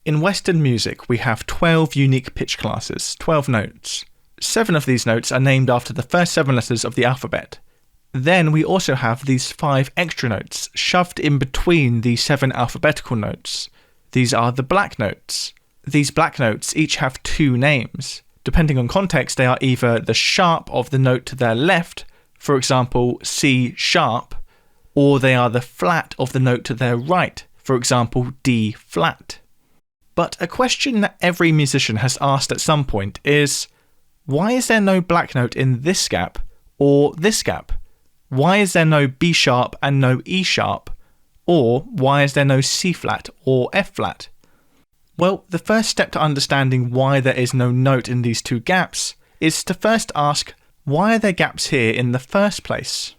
In Western music, we have 12 unique pitch classes, 12 notes. 7 of these notes are named after the first 7 letters of the alphabet. Then we also have these 5 extra notes shoved in between the 7 alphabetical notes. These are the black notes. These black notes each have 2 names. Depending on context, they are either the sharp of the note to their left, for example, C sharp, or they are the flat of the note to their right, for example, D flat. But a question that every musician has asked at some point is, why is there no black note in this gap or this gap? Why is there no B sharp and no E sharp? Or why is there no C flat or F flat? Well, the first step to understanding why there is no note in these 2 gaps is to first ask, why are there gaps here in the first place?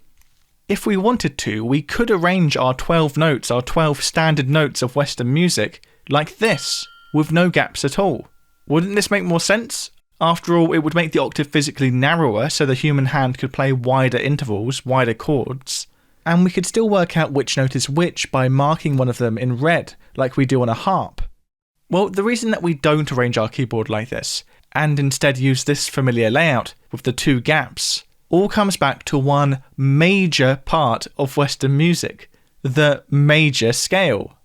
If we wanted to, we could arrange our 12 notes, our 12 standard notes of Western music, like this, with no gaps at all. Wouldn't this make more sense? After all, it would make the octave physically narrower so the human hand could play wider intervals, wider chords, and we could still work out which note is which by marking one of them in red, like we do on a harp. Well, the reason that we don't arrange our keyboard like this, and instead use this familiar layout with the 2 gaps, all comes back to one major part of Western music, the major scale.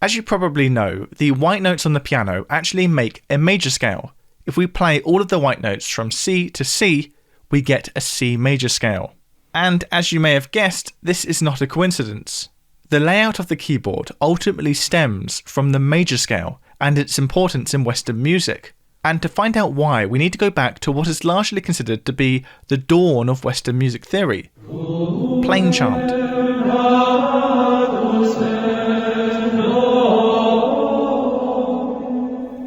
As you probably know, the white notes on the piano actually make a major scale. If we play all of the white notes from C to C, we get a C major scale. And as you may have guessed, this is not a coincidence. The layout of the keyboard ultimately stems from the major scale and its importance in Western music. And to find out why, we need to go back to what is largely considered to be the dawn of Western music theory, plain chant.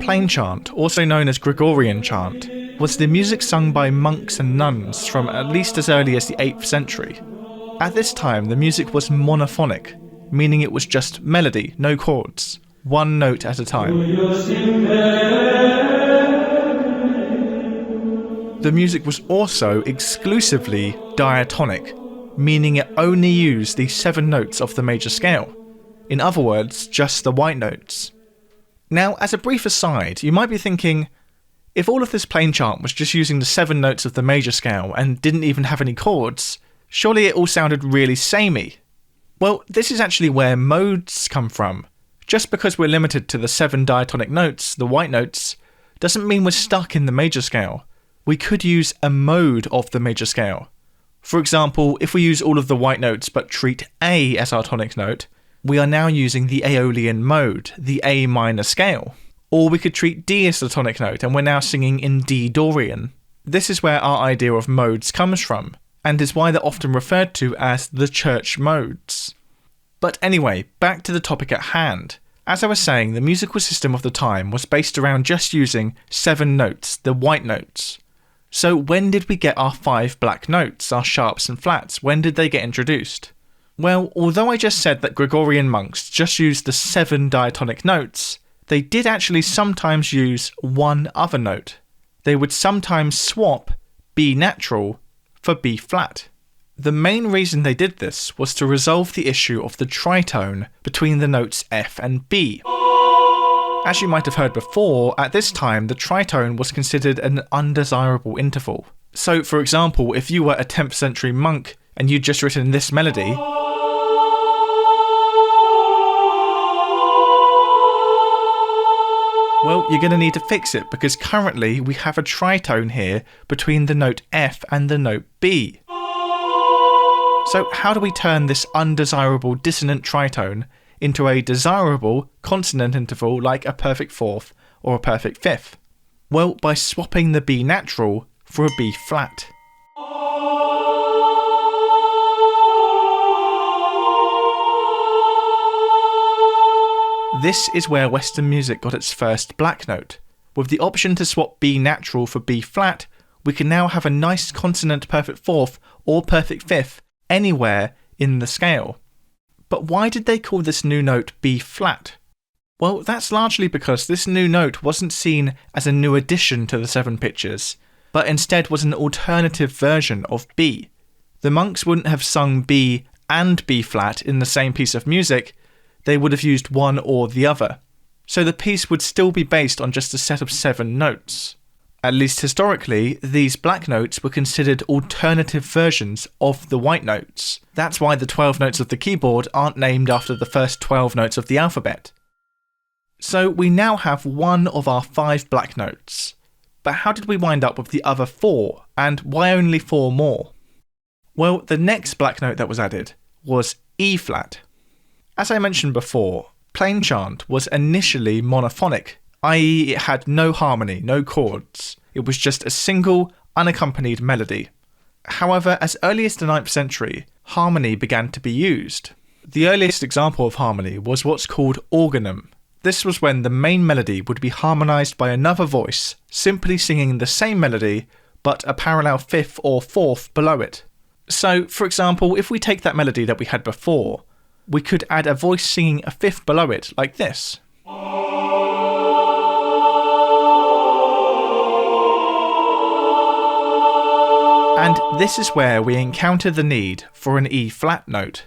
Plain chant, also known as Gregorian chant, was the music sung by monks and nuns from at least as early as the 8th century. At this time, the music was monophonic, meaning it was just melody, no chords, one note at a time. The music was also exclusively diatonic, meaning it only used the 7 notes of the major scale. In other words, just the white notes. Now, as a brief aside, you might be thinking, if all of this plain chant was just using the 7 notes of the major scale and didn't even have any chords, surely it all sounded really samey. Well, this is actually where modes come from. Just because we're limited to the 7 diatonic notes, the white notes, doesn't mean we're stuck in the major scale. We could use a mode of the major scale. For example, if we use all of the white notes but treat A as our tonic note, we are now using the Aeolian mode, the A minor scale. Or we could treat D as the tonic note and we're now singing in D Dorian. This is where our idea of modes comes from, and is why they're often referred to as the church modes. But anyway, back to the topic at hand. As I was saying, the musical system of the time was based around just using 7 notes, the white notes. So when did we get our 5 black notes, our sharps and flats? When did they get introduced? Well, although I just said that Gregorian monks just used the 7 diatonic notes, they did actually sometimes use one other note. They would sometimes swap B natural for B flat. The main reason they did this was to resolve the issue of the tritone between the notes F and B. As you might have heard before, at this time the tritone was considered an undesirable interval. So for example, if you were a 10th century monk and you'd just written this melody, well, you're going to need to fix it because currently we have a tritone here between the note F and the note B. So how do we turn this undesirable dissonant tritone into a desirable consonant interval like a perfect 4th or a perfect 5th? Well, by swapping the B natural for a B flat. This is where Western music got its first black note. With the option to swap B natural for B flat, we can now have a nice consonant perfect 4th or perfect 5th anywhere in the scale. But why did they call this new note B flat? Well, that's largely because this new note wasn't seen as a new addition to the 7 pitches, but instead was an alternative version of B. The monks wouldn't have sung B and B flat in the same piece of music, they would have used one or the other. so the piece would still be based on just a set of 7 notes. At least historically, these black notes were considered alternative versions of the white notes. That's why the 12 notes of the keyboard aren't named after the first 12 notes of the alphabet. So we now have 1 of our 5 black notes. But how did we wind up with the other 4, and why only 4 more? Well, the next black note that was added was E flat. As I mentioned before, plain chant was initially monophonic, i.e. it had no harmony, no chords. It was just a single, unaccompanied melody. However, as early as the 9th century, harmony began to be used. The earliest example of harmony was what's called Organum. This was when the main melody would be harmonised by another voice, simply singing the same melody, but a parallel 5th or 4th below it. So, for example, if we take that melody that we had before, we could add a voice singing a 5th below it, like this. And this is where we encounter the need for an E flat note.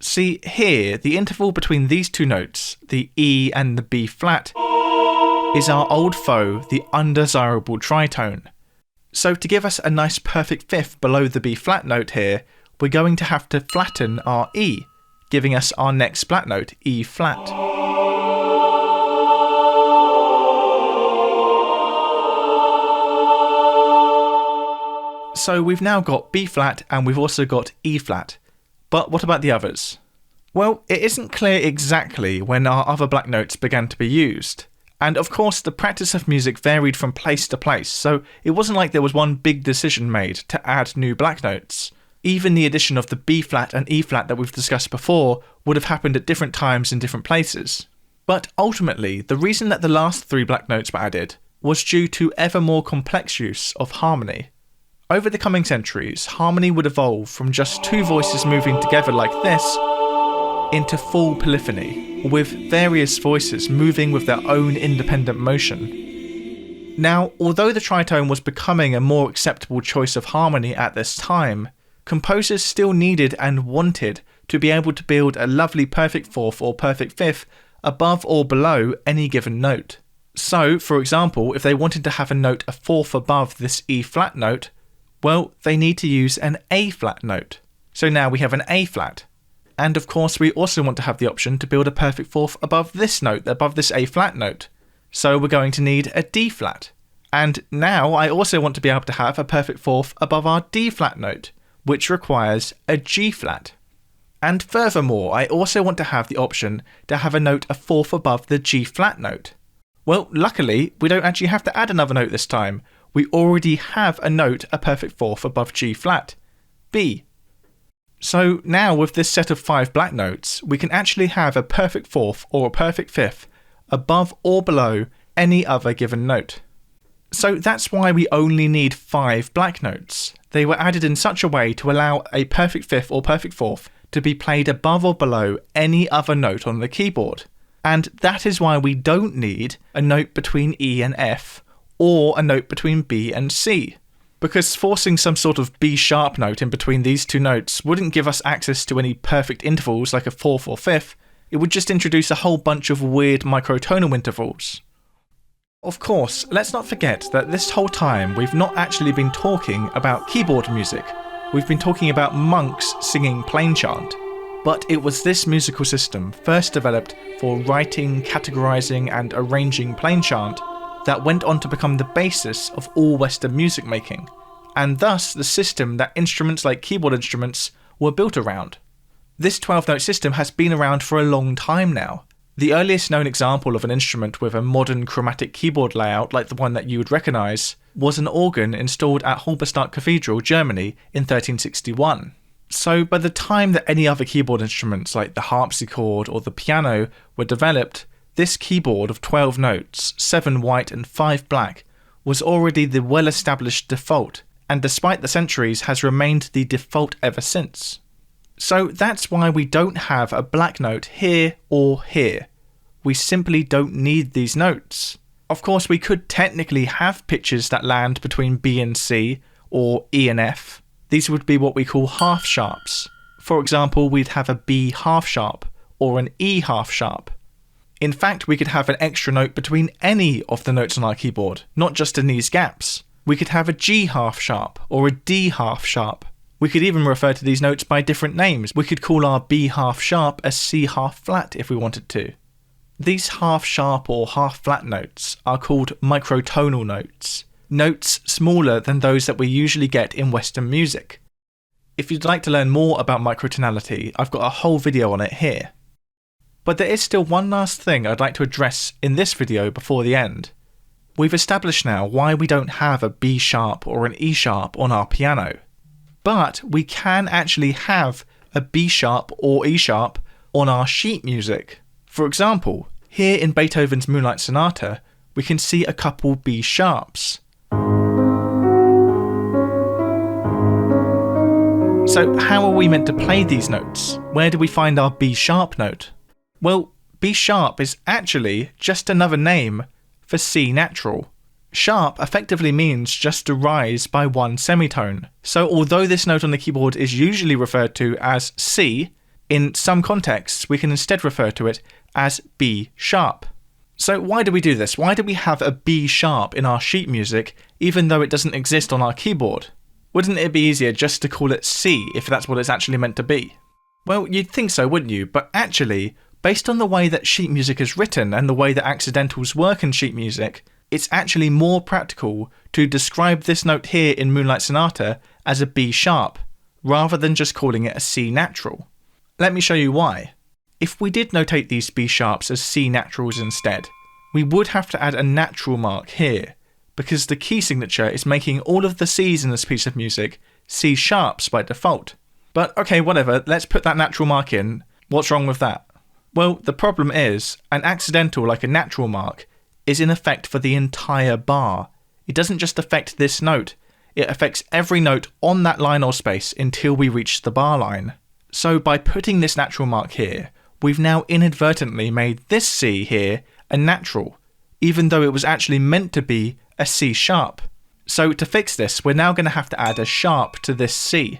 See, here, the interval between these 2 notes, the E and the B flat, is our old foe, the undesirable tritone. So to give us a nice perfect 5th below the B flat note here, we're going to have to flatten our E, giving us our next black note, E flat. So we've now got B flat and we've also got E flat. But what about the others? Well, it isn't clear exactly when our other black notes began to be used. And of course, the practice of music varied from place to place, so it wasn't like there was one big decision made to add new black notes. Even the addition of the B flat and E flat that we've discussed before would have happened at different times in different places. But ultimately, the reason that the last 3 black notes were added was due to ever more complex use of harmony. Over the coming centuries, harmony would evolve from just 2 voices moving together like this into full polyphony, with various voices moving with their own independent motion. Now, although the tritone was becoming a more acceptable choice of harmony at this time, composers still needed and wanted to be able to build a lovely perfect 4th or perfect 5th above or below any given note. So, for example, if they wanted to have a note a 4th above this E flat note, well, they need to use an A flat note. So now we have an A flat. And of course, we also want to have the option to build a perfect 4th above this note, above this A flat note. So we're going to need a D flat. And now I also want to be able to have a perfect 4th above our D flat note, which requires a G flat. And furthermore, I also want to have the option to have a note a 4th above the G flat note. Well, luckily, we don't actually have to add another note this time. We already have a note a perfect 4th above G flat, B. So now with this set of 5 black notes, we can actually have a perfect 4th or a perfect 5th above or below any other given note. So that's why we only need 5 black notes. They were added in such a way to allow a perfect 5th or perfect 4th to be played above or below any other note on the keyboard. And that is why we don't need a note between E and F, or a note between B and C. Because forcing some sort of B sharp note in between these 2 notes wouldn't give us access to any perfect intervals like a 4th or 5th, it would just introduce a whole bunch of weird microtonal intervals. Of course, let's not forget that this whole time we've not actually been talking about keyboard music, we've been talking about monks singing plain chant. But it was this musical system first developed for writing, categorizing and arranging plain chant that went on to become the basis of all Western music making, and thus the system that instruments like keyboard instruments were built around. This 12-note system has been around for a long time now. The earliest known example of an instrument with a modern chromatic keyboard layout like the one that you would recognise was an organ installed at Halberstadt Cathedral, Germany in 1361. So by the time that any other keyboard instruments like the harpsichord or the piano were developed, this keyboard of 12 notes, 7 white and 5 black, was already the well-established default, and despite the centuries has remained the default ever since. So that's why we don't have a black note here or here. We simply don't need these notes. Of course, we could technically have pitches that land between B and C, or E and F. These would be what we call half sharps. For example, we'd have a B half sharp, or an E half sharp. In fact, we could have an extra note between any of the notes on our keyboard, not just in these gaps. We could have a G half sharp or a D half sharp. We could even refer to these notes by different names. We could call our B half sharp a C half flat if we wanted to. These half sharp or half flat notes are called microtonal notes, notes smaller than those that we usually get in Western music. If you'd like to learn more about microtonality, I've got a whole video on it here. But there is still one last thing I'd like to address in this video before the end. We've established now why we don't have a B sharp or an E sharp on our piano. But we can actually have a B sharp or E sharp on our sheet music. For example, here in Beethoven's Moonlight Sonata, we can see a couple B sharps. So how are we meant to play these notes? Where do we find our B sharp note? Well, B sharp is actually just another name for C natural. Sharp effectively means just to rise by one semitone. So although this note on the keyboard is usually referred to as C, in some contexts we can instead refer to it as B sharp. So why do we do this? Why do we have a B sharp in our sheet music even though it doesn't exist on our keyboard? Wouldn't it be easier just to call it C if that's what it's actually meant to be? Well, you'd think so, wouldn't you? But actually, based on the way that sheet music is written and the way that accidentals work in sheet music, it's actually more practical to describe this note here in Moonlight Sonata as a B sharp, rather than just calling it a C natural. Let me show you why. If we did notate these B sharps as C naturals instead, we would have to add a natural mark here, because the key signature is making all of the C's in this piece of music C sharps by default. But okay, whatever, let's put that natural mark in. What's wrong with that? Well, the problem is, an accidental like a natural mark is in effect for the entire bar. It doesn't just affect this note, it affects every note on that line or space until we reach the bar line. So by putting this natural mark here, we've now inadvertently made this C here a natural, even though it was actually meant to be a C sharp. So to fix this, we're now going to have to add a sharp to this C.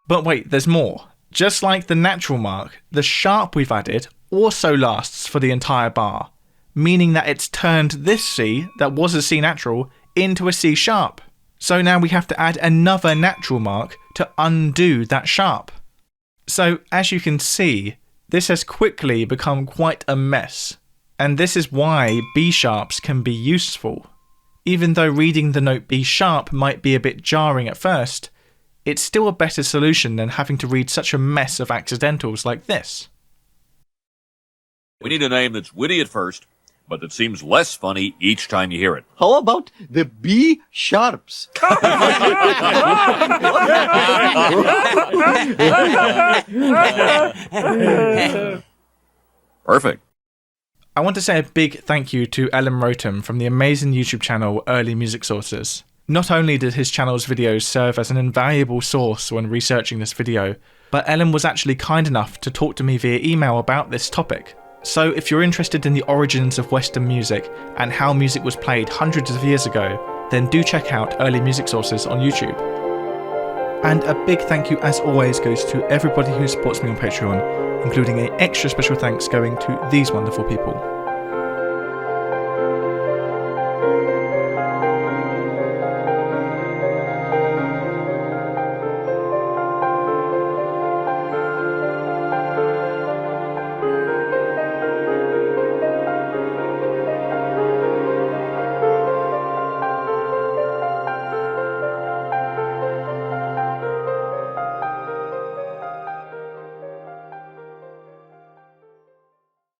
But wait, there's more. Just like the natural mark, the sharp we've added also lasts for the entire bar, meaning that it's turned this C, that was a C natural, into a C sharp. So now we have to add another natural mark to undo that sharp. So as you can see, this has quickly become quite a mess, and this is why B sharps can be useful. Even though reading the note B sharp might be a bit jarring at first, it's still a better solution than having to read such a mess of accidentals like this. We need a name that's witty at first, but that seems less funny each time you hear it. How about the B sharps? Perfect. I want to say a big thank you to Ellen Rotem from the amazing YouTube channel Early Music Sources. Not only did his channel's videos serve as an invaluable source when researching this video, but Ellen was actually kind enough to talk to me via email about this topic. So if you're interested in the origins of Western music and how music was played hundreds of years ago, then do check out Early Music Sources on YouTube. And a big thank you as always goes to everybody who supports me on Patreon, including an extra special thanks going to these wonderful people.